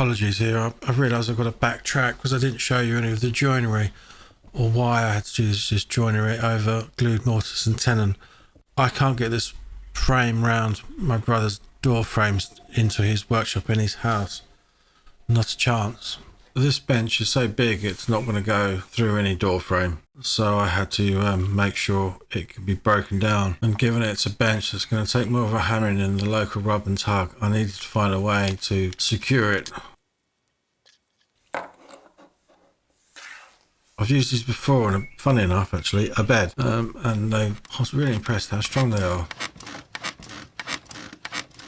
apologies here. I realised I've got to backtrack because I didn't show you any of the joinery or why I had to use this joinery over glued mortise and tenon. I can't get this frame round my brother's door frames into his workshop in his house. Not a chance. This bench is so big it's not going to go through any door frame, so I had to make sure it could be broken down, and given it's a bench that's going to take more of a hammering than the local rub and tug, I needed to find a way to secure it. I've used these before, and funny enough actually, a bed, and I was really impressed how strong they are.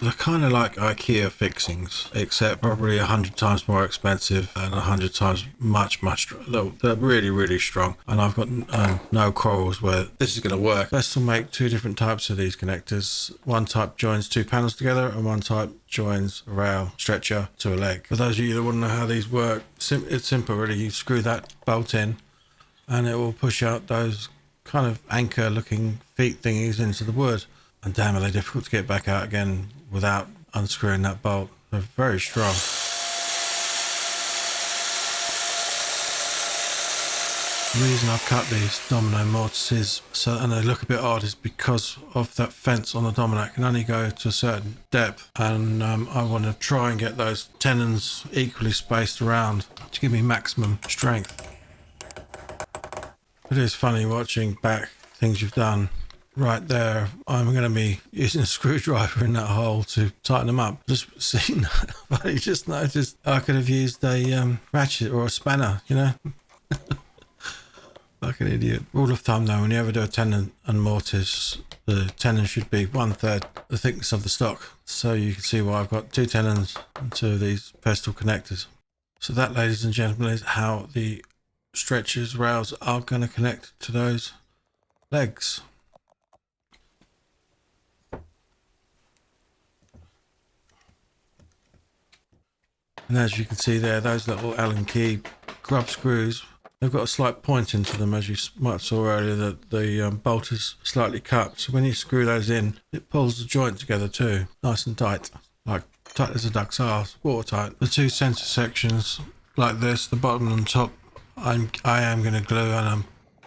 They're kind of like IKEA fixings, except probably 100 times more expensive and 100 times much stronger. They're really, really strong. And I've got no quarrels where this is going to work. Best will make two different types of these connectors. One type joins two panels together and one type joins a rail stretcher to a leg. For those of you that want to know how these work, it's simple really. You screw that bolt in and it will push out those kind of anchor looking feet thingies into the wood. And damn, are they difficult to get back out again without unscrewing that bolt. They're very strong. The reason I've cut these domino mortises and they look a bit odd is because of that fence on the domino. It can only go to a certain depth, and I want to try and get those tenons equally spaced around to give me maximum strength. It is funny watching back things you've done. Right there, I'm going to be using a screwdriver in that hole to tighten them up. Just seen that, but I just noticed I could have used a ratchet or a spanner, you know? Like an idiot. Rule of thumb though, when you ever do a tenon and mortise, the tenon should be 1/3 the thickness of the stock. So you can see why I've got two tenons and two of these pedestal connectors. So that, ladies and gentlemen, is how the stretchers rails are going to connect to those legs. And as you can see there, those little Allen key grub screws, they've got a slight point into them, as you might have saw earlier, that the bolt is slightly cut. So when you screw those in, it pulls the joint together too, nice and tight, like tight as a duck's arse, watertight. The two centre sections, like this, the bottom and top, I am going to glue, and I'm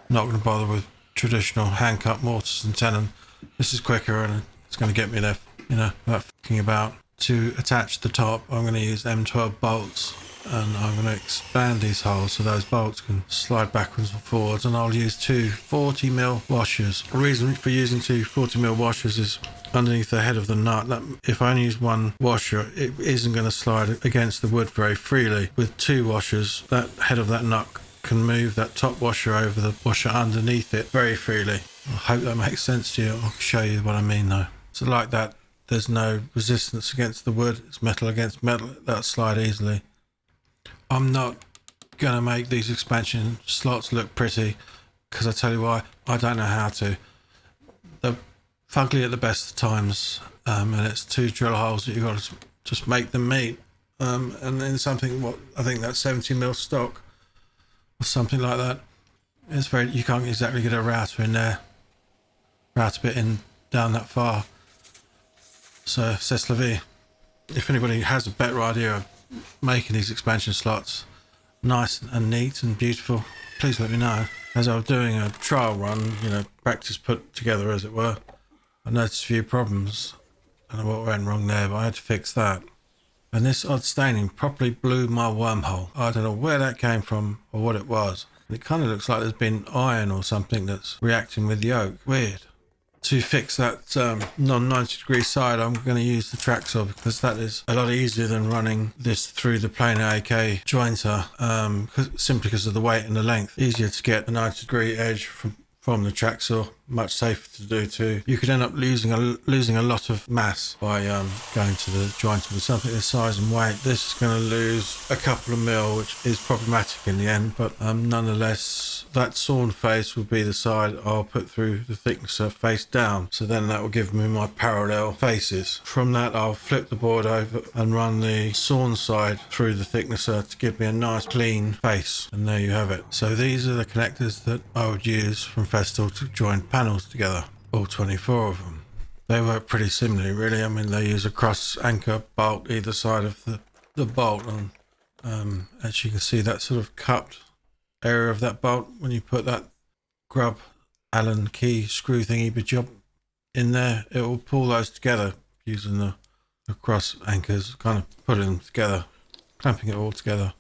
not going to bother with traditional hand cut mortise and tenon. This is quicker and it's going to get me there, you know, without fucking about. To attach the top, I'm going to use M12 bolts, and I'm going to expand these holes so those bolts can slide backwards and forwards, and I'll use two 40mm washers. The reason for using two 40mm washers is underneath the head of the nut. That if I only use one washer, it isn't going to slide against the wood very freely. With two washers, that head of that nut can move that top washer over the washer underneath it very freely. I hope that makes sense to you. I'll show you what I mean though. So like that, there's no resistance against the wood, it's metal against metal, that'll slide easily. I'm not going to make these expansion slots look pretty, because I tell you why, I don't know how to. They're fugly at the best of times, and it's two drill holes that you've got to just make them meet. And then something, what I think that's 70mm stock, or something like that. It's very, you can't exactly get a router in there, router bit in down that far. So, c'est la vie. If anybody has a better idea of making these expansion slots nice and neat and beautiful, please let me know. As I was doing a trial run, you know, practice put together as it were, I noticed a few problems. I don't know what went wrong there, but I had to fix that. And this odd staining properly blew my wormhole. I don't know where that came from or what it was. It kind of looks like there's been iron or something that's reacting with the oak. Weird. To fix that non-90-degree side, I'm going to use the track saw, because that is a lot easier than running this through the plain AK jointer, simply because of the weight and the length. Easier to get a 90-degree edge from the track saw, much safer to do too. You could end up losing a lot of mass by going to the jointer with something this size and weight. This is going to lose a couple of mil, which is problematic in the end, but nonetheless, that sawn face will be the side I'll put through the thicknesser face down. So then that will give me my parallel faces. From that, I'll flip the board over and run the sawn side through the thicknesser to give me a nice clean face. And there you have it. So these are the connectors that I would use from Festool to join panels together, all 24 of them. They work pretty similarly really. I mean, they use a cross anchor bolt either side of the the bolt, and as you can see, that sort of cupped area of that bolt, when you put that grub Allen key screw thingy job in there, it will pull those together using the cross anchors, kind of putting them together, clamping it all together.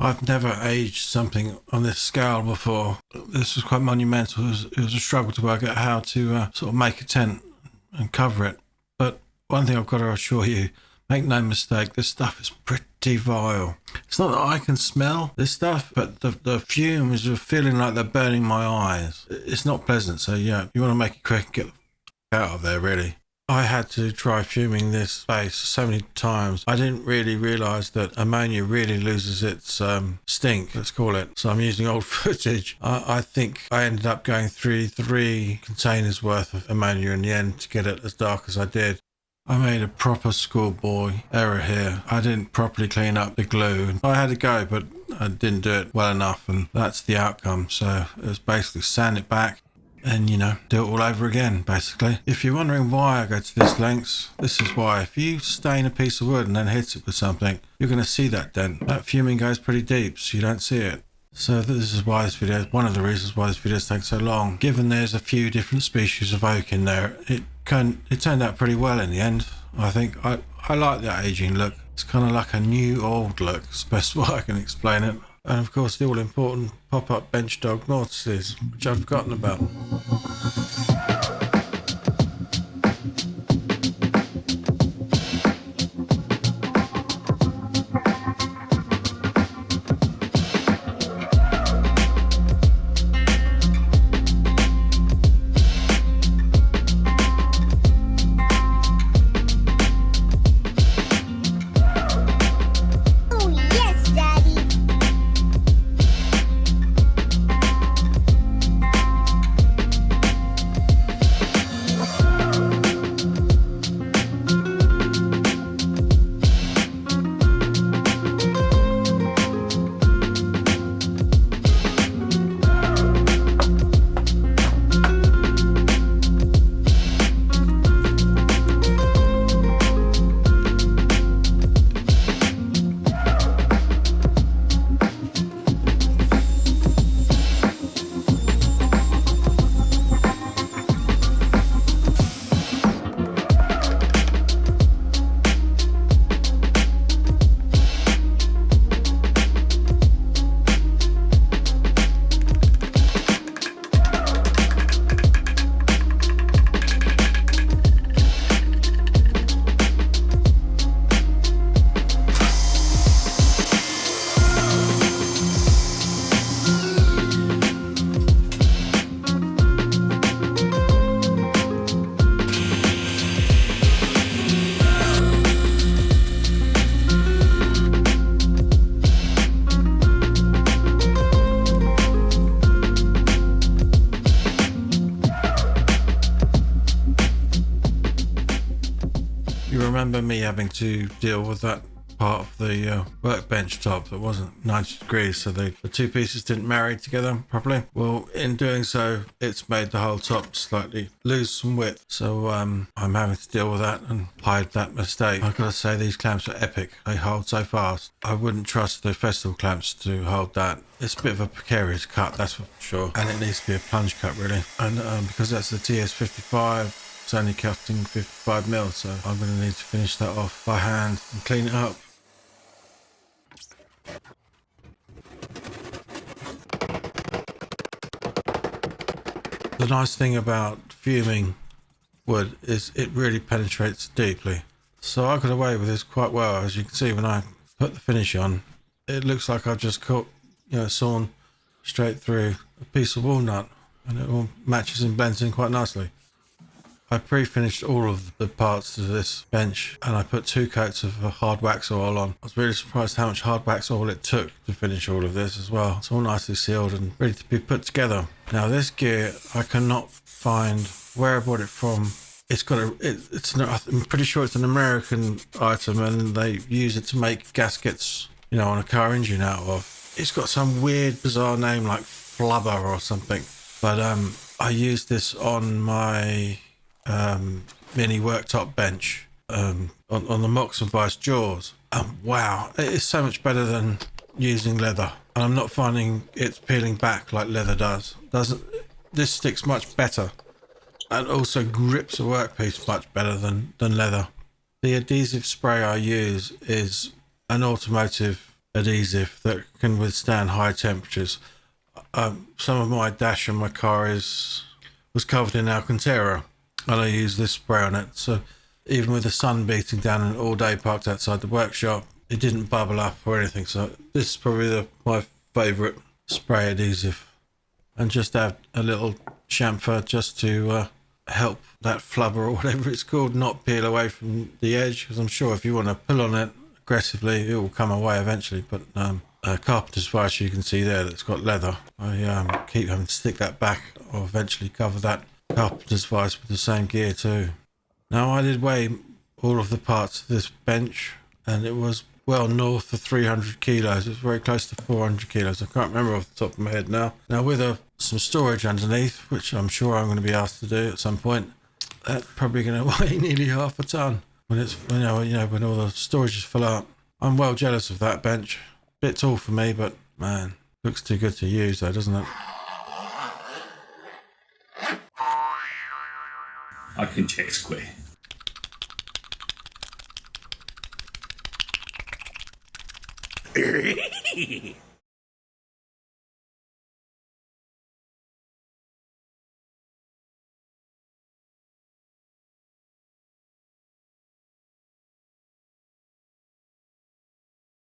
I've never aged something on this scale before. This was quite monumental. It was a struggle to work out how to sort of make a tent and cover it. But one thing I've got to assure you, make no mistake, this stuff is pretty vile. It's not that I can smell this stuff, but the fumes are feeling like they're burning my eyes. It's not pleasant, so yeah, you want to make it quick and get out of there, really. I had to try fuming this space so many times. I didn't really realise that ammonia really loses its stink, let's call it. So I'm using old footage. I think I ended up going through 3 containers worth of ammonia in the end to get it as dark as I did. I made a proper schoolboy error here. I didn't properly clean up the glue. I had a go, but I didn't do it well enough, and that's the outcome. So it was basically sand it back and, you know, do it all over again, basically. If you're wondering why I go to this lengths, this is why. If you stain a piece of wood and then hit it with something, you're going to see that dent. That fuming goes pretty deep, so you don't see it. So this is why this video, one of the reasons why this video takes so long. Given there's a few different species of oak in there, it turned out pretty well in the end. I think I like that aging look. It's kind of like a new old look, it's the best way I can explain it. And of course the all important pop-up bench dog mortises, which I've forgotten about. Remember me having to deal with that part of the workbench top that wasn't 90 degrees, so the 2 pieces didn't marry together properly. Well, in doing so, it's made the whole top slightly lose some width, so I'm having to deal with that and hide that mistake. I've got to say, these clamps are epic. They hold so fast. I wouldn't trust the festival clamps to hold that. It's a bit of a precarious cut, that's for sure, and it needs to be a plunge cut, really. And because that's the TS55, it's only cutting 55mm, so I'm going to need to finish that off by hand and clean it up. The nice thing about fuming wood is it really penetrates deeply. So I got away with this quite well. As you can see, when I put the finish on, it looks like I've just cut, sawn straight through a piece of walnut, and it all matches and blends in quite nicely. I pre-finished all of the parts to this bench, and I put 2 coats of hard wax oil on. I was really surprised how much hard wax oil it took to finish all of this as well. It's all nicely sealed and ready to be put together. Now this gear, I cannot find where I bought it from. I'm pretty sure it's an American item, and they use it to make gaskets, on a car engine out of. It's got some weird, bizarre name like Flubber or something. But I used this on my mini worktop bench on the Mox and Vice jaws. Wow, it is so much better than using leather. And I'm not finding it's peeling back like leather does. This sticks much better and also grips a workpiece much better than leather. The adhesive spray I use is an automotive adhesive that can withstand high temperatures. Some of my dash in my car was covered in Alcantara, and I use this spray on it. So even with the sun beating down and all day parked outside the workshop, it didn't bubble up or anything. So this is probably my favourite spray adhesive. And just add a little chamfer just to help that flubber or whatever it's called not peel away from the edge, because I'm sure if you want to pull on it aggressively it will come away eventually. But carpenter's vice, you can see there, that's got leather. I keep having to stick that back or eventually cover that carpenter's vice with the same gear too. Now I did weigh all of the parts of this bench and it was well north of 300 kilos. It was very close to 400 kilos. I can't remember off the top of my head now. Now with some storage underneath, which I'm sure I'm going to be asked to do at some point, that's probably going to weigh nearly half a ton when when all the storage is full up. I'm well jealous of that bench. Bit tall for me, but man, looks too good to use though, doesn't it? I can check square.